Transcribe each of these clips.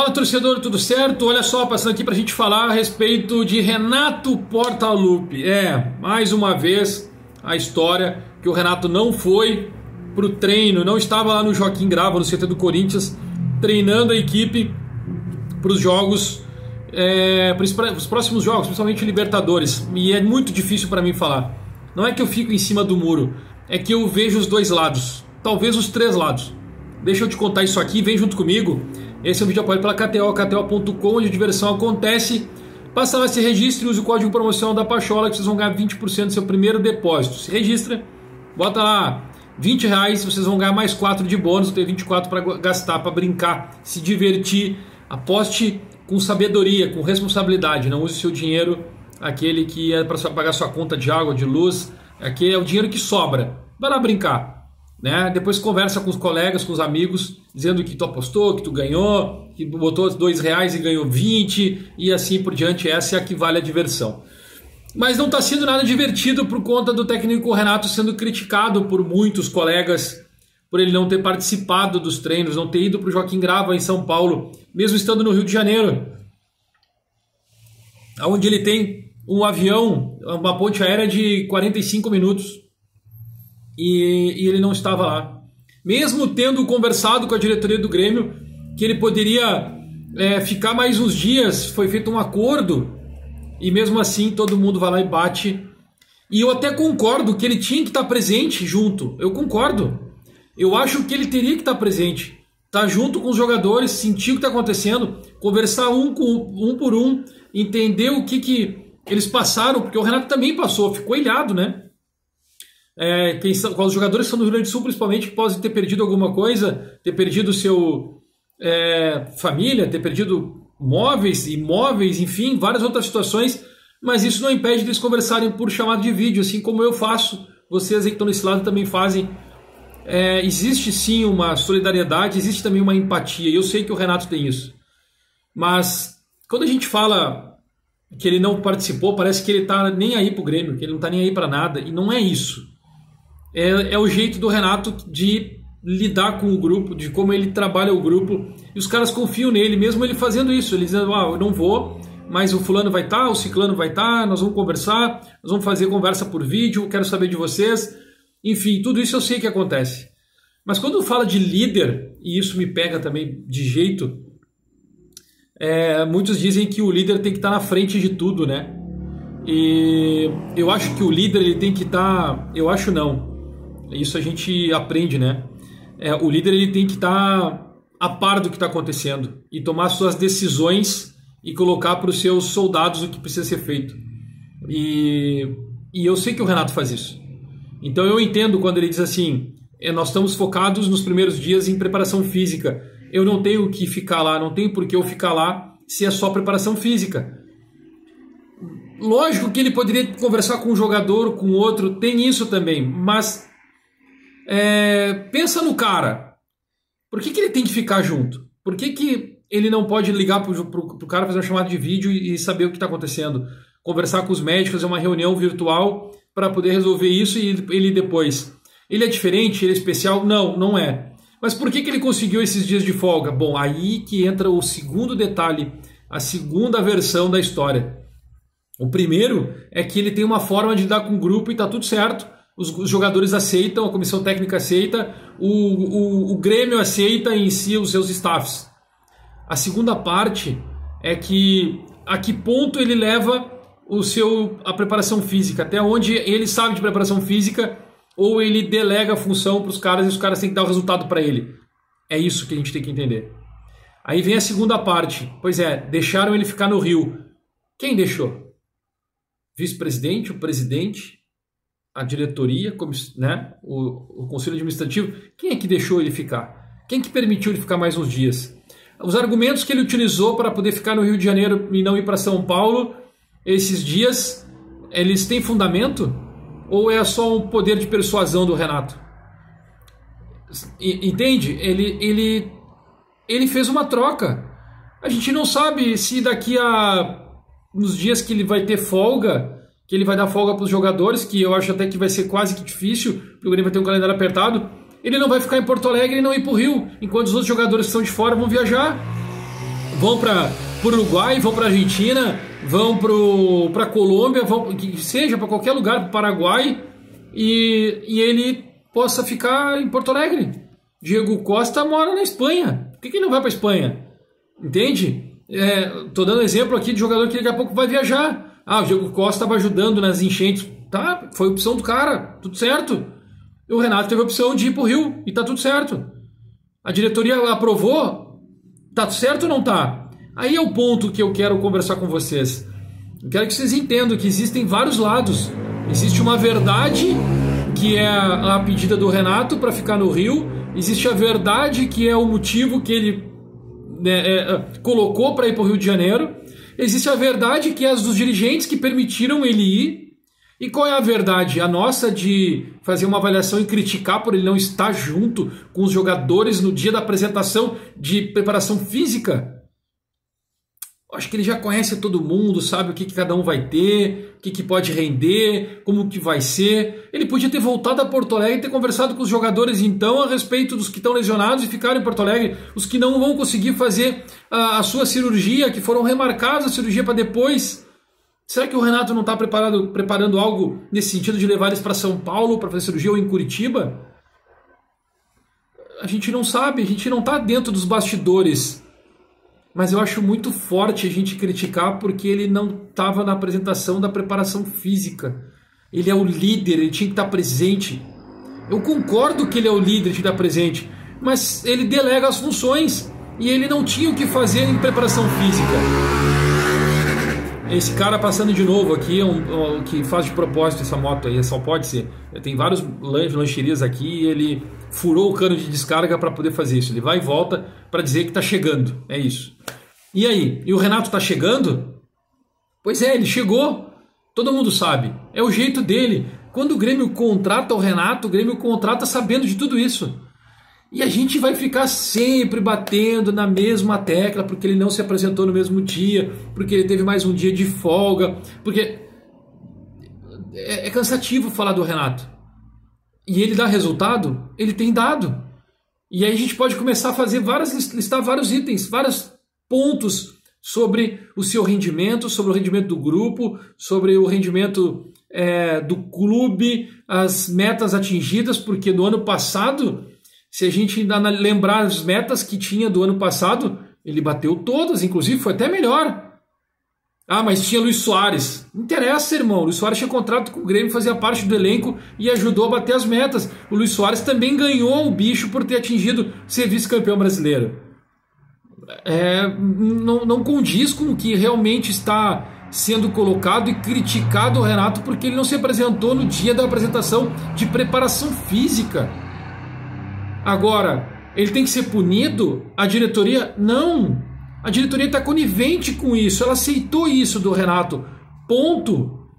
Fala, torcedor, tudo certo? Olha só, passando aqui pra gente falar a respeito de Renato Portaluppi. Mais uma vez a história que o Renato não foi pro treino, não estava lá no Joaquim Grava, no CT do Corinthians, treinando a equipe para os jogos, os próximos jogos, principalmente Libertadores. E é muito difícil para mim falar. Não é que eu fico em cima do muro, é que eu vejo os dois lados, talvez os três lados. Deixa eu te contar isso aqui, vem junto comigo. Esse é um vídeo apoiado pela KTO, KTO.com, onde a diversão acontece. Passa lá, se registre e use o código promocional da Pachola que vocês vão ganhar 20% do seu primeiro depósito. Se registra, bota lá R$20, vocês vão ganhar mais 4 de bônus, ter 24 para gastar, para brincar, se divertir. Aposte com sabedoria, com responsabilidade, não use seu dinheiro, aquele que é para pagar sua conta de água, de luz, aquele é o dinheiro que sobra. Vai lá brincar. Né? Depois conversa com os colegas, com os amigos, dizendo que tu apostou, que tu ganhou, que botou R$2 e ganhou 20 e assim por diante. Essa é a que vale a diversão. Mas não está sendo nada divertido por conta do técnico Renato sendo criticado por muitos colegas por ele não ter participado dos treinos, não ter ido para o Joaquim Grava em São Paulo, mesmo estando no Rio de Janeiro, onde ele tem um avião, uma ponte aérea de 45 minutos. E ele não estava lá. Mesmo tendo conversado com a diretoria do Grêmio que ele poderia ficar mais uns dias, foi feito um acordo, e mesmo assim todo mundo vai lá e bate. E eu até concordo que ele tinha que estar presente junto. Eu concordo. Eu acho que ele teria que estar presente. Estar junto com os jogadores, sentir o que está acontecendo, conversar um por um, entender o que eles passaram, porque o Renato também passou, ficou ilhado, né? Os jogadores que estão no Rio Grande do Sul, principalmente, que podem ter perdido alguma coisa, ter perdido seu família, ter perdido móveis, imóveis, enfim, várias outras situações, mas isso não impede deles conversarem por chamada de vídeo, assim como eu faço, vocês aí que estão nesse lado também fazem. Existe sim uma solidariedade, existe também uma empatia, e eu sei que o Renato tem isso, mas quando a gente fala que ele não participou, parece que ele tá nem aí pro Grêmio, que ele não tá nem aí para nada, e não é isso. É o jeito do Renato de lidar com o grupo, de como ele trabalha o grupo, e os caras confiam nele, mesmo ele fazendo isso, ele dizendo, eu não vou, mas o fulano vai estar, o ciclano vai estar, nós vamos conversar, nós vamos fazer conversa por vídeo, quero saber de vocês, enfim, tudo isso eu sei que acontece. Mas quando fala de líder, e isso me pega também de jeito, muitos dizem que o líder tem que estar na frente de tudo, né? E eu acho que o líder ele tem que estar... Eu acho não. Isso a gente aprende, né? O líder ele tem que estar a par do que está acontecendo e tomar suas decisões e colocar para os seus soldados o que precisa ser feito. E eu sei que o Renato faz isso. Então eu entendo quando ele diz assim, nós estamos focados nos primeiros dias em preparação física. Eu não tenho que ficar lá, não tenho por que eu ficar lá se é só preparação física. Lógico que ele poderia conversar com um jogador, com outro, tem isso também, mas pensa no cara. Por que ele tem que ficar junto? Por que ele não pode ligar pro cara, fazer uma chamada de vídeo e saber o que está acontecendo? Conversar com os médicos, fazer uma reunião virtual para poder resolver isso e ele depois. Ele é diferente? Ele é especial? Não, não é. Mas por que ele conseguiu esses dias de folga? Bom, aí que entra o segundo detalhe, a segunda versão da história. O primeiro é que ele tem uma forma de lidar com o grupo e está tudo certo. Os jogadores aceitam, a comissão técnica aceita, o Grêmio aceita em si os seus staffs. A segunda parte é que a que ponto ele leva a preparação física, até onde ele sabe de preparação física, ou ele delega a função para os caras e os caras têm que dar o resultado para ele. É isso que a gente tem que entender. Aí vem a segunda parte. Pois deixaram ele ficar no Rio. Quem deixou? Vice-presidente, o presidente, a diretoria, né? o conselho administrativo. Quem é que deixou ele ficar? Quem que permitiu ele ficar mais uns dias? Os argumentos que ele utilizou para poder ficar no Rio de Janeiro e não ir para São Paulo esses dias, eles têm fundamento? Ou é só um poder de persuasão do Renato? Entende? Ele fez uma troca. A gente não sabe se daqui a nos dias que ele vai ter folga, que ele vai dar folga para os jogadores, que eu acho até que vai ser quase que difícil, porque o Grêmio vai ter um calendário apertado, ele não vai ficar em Porto Alegre e não ir para o Rio, enquanto os outros jogadores que estão de fora vão viajar. vão para o Uruguai, vão para a Argentina, vão para a Colômbia, vão, que seja para qualquer lugar, para o Paraguai, e ele possa ficar em Porto Alegre. Diego Costa mora na Espanha. Por que ele não vai para a Espanha? Entende? Tô dando exemplo aqui de jogador que daqui a pouco vai viajar. O Diego Costa estava ajudando nas enchentes. Tá, foi opção do cara, tudo certo. E o Renato teve a opção de ir para o Rio e tá tudo certo. A diretoria aprovou, tá certo ou não tá? Aí é o ponto que eu quero conversar com vocês. Eu quero que vocês entendam que existem vários lados. Existe uma verdade, que é a pedida do Renato para ficar no Rio. Existe a verdade, que é o motivo que ele colocou para ir para o Rio de Janeiro. Existe a verdade, que é as dos dirigentes que permitiram ele ir. E qual é a verdade? A nossa de fazer uma avaliação e criticar por ele não estar junto com os jogadores no dia da apresentação de preparação física? Acho que ele já conhece todo mundo, sabe o que cada um vai ter, o que pode render, como que vai ser. Ele podia ter voltado a Porto Alegre e ter conversado com os jogadores então a respeito dos que estão lesionados e ficaram em Porto Alegre, os que não vão conseguir fazer a sua cirurgia, que foram remarcados a cirurgia para depois. Será que o Renato não está preparando algo nesse sentido de levar eles para São Paulo para fazer cirurgia ou em Curitiba? A gente não sabe, a gente não está dentro dos bastidores. Mas eu acho muito forte a gente criticar porque ele não estava na apresentação da preparação física. Ele é o líder, ele tinha que estar presente. Eu concordo que ele é o líder, tinha que estar presente, mas ele delega as funções e ele não tinha o que fazer em preparação física. Esse cara passando de novo aqui, que faz de propósito essa moto aí, só pode ser. Tem vários lancherias aqui e ele furou o cano de descarga para poder fazer isso. Ele vai e volta para dizer que está chegando, é isso. E aí? E o Renato está chegando? Pois é, ele chegou. Todo mundo sabe. É o jeito dele. Quando o Grêmio contrata o Renato, o Grêmio contrata sabendo de tudo isso. E a gente vai ficar sempre batendo na mesma tecla porque ele não se apresentou no mesmo dia, porque ele teve mais um dia de folga, porque é cansativo falar do Renato. E ele dá resultado? Ele tem dado. E aí a gente pode começar a fazer listar vários itens, vários pontos sobre o seu rendimento, sobre o rendimento do grupo, sobre o rendimento do clube, as metas atingidas, porque no ano passado, se a gente ainda lembrar as metas que tinha do ano passado, ele bateu todas, inclusive foi até melhor. Mas tinha Luis Soares. Não interessa, irmão. O Luis Soares tinha contrato com o Grêmio, fazia parte do elenco e ajudou a bater as metas. O Luis Soares também ganhou o bicho por ter atingido ser vice-campeão brasileiro. Não condiz com o que realmente está sendo colocado e criticado o Renato porque ele não se apresentou no dia da apresentação de preparação física. Agora, ele tem que ser punido? A diretoria? Não! A diretoria está conivente com isso, ela aceitou isso do Renato. Ponto.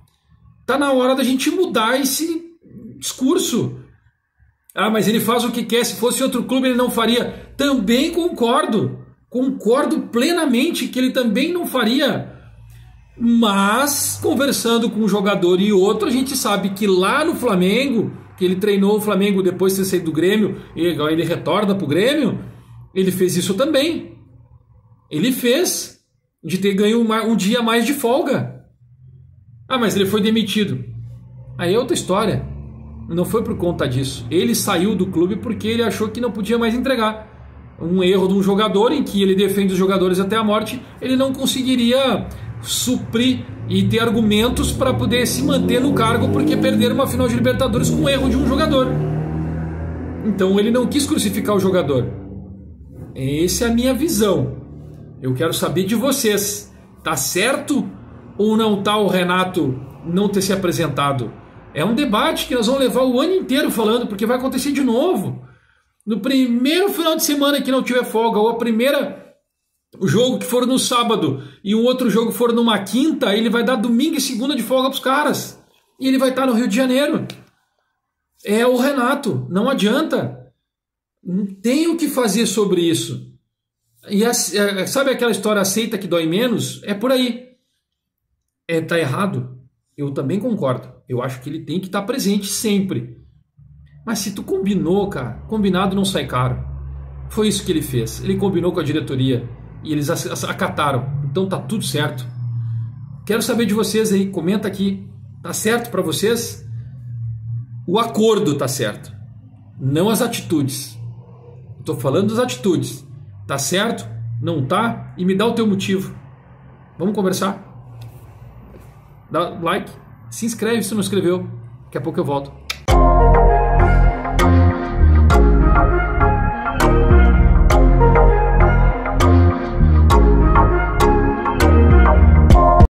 Está na hora da gente mudar esse discurso. Mas ele faz o que quer, se fosse outro clube ele não faria. Também concordo. Concordo plenamente que ele também não faria. Mas, conversando com um jogador e outro, a gente sabe que lá no Flamengo, que ele treinou o Flamengo depois de ter saído do Grêmio, e agora ele retorna para o Grêmio, ele fez isso também. Ele fez, de ter ganho um dia a mais de folga. Mas ele foi demitido. Aí é outra história. Não foi por conta disso. Ele saiu do clube porque ele achou que não podia mais entregar. Um erro de um jogador em que ele defende os jogadores até a morte, ele não conseguiria suprir e ter argumentos para poder se manter no cargo porque perderam uma final de Libertadores com um erro de um jogador. Então ele não quis crucificar o jogador. Essa é a minha visão. Eu quero saber de vocês. Tá certo ou não tá o Renato não ter se apresentado? É um debate que nós vamos levar o ano inteiro falando, porque vai acontecer de novo. No primeiro final de semana que não tiver folga, ou o jogo que for no sábado e o outro jogo for numa quinta, ele vai dar domingo e segunda de folga pros caras. E ele vai estar no Rio de Janeiro. É o Renato, não adianta. Não tem o que fazer sobre isso. E sabe aquela história aceita que dói menos? É por aí. Tá errado? Eu também concordo. Eu acho que ele tem que estar presente sempre. Mas se tu combinou, cara, combinado não sai caro. Foi isso que ele fez. Ele combinou com a diretoria. e eles acataram. Então tá tudo certo. Quero saber de vocês aí, comenta aqui. Tá certo para vocês? O acordo tá certo, não as atitudes. Estou falando das atitudes. Tá certo? Não tá? E me dá o teu motivo. Vamos conversar? Dá like, se inscreve se não inscreveu. Daqui a pouco eu volto.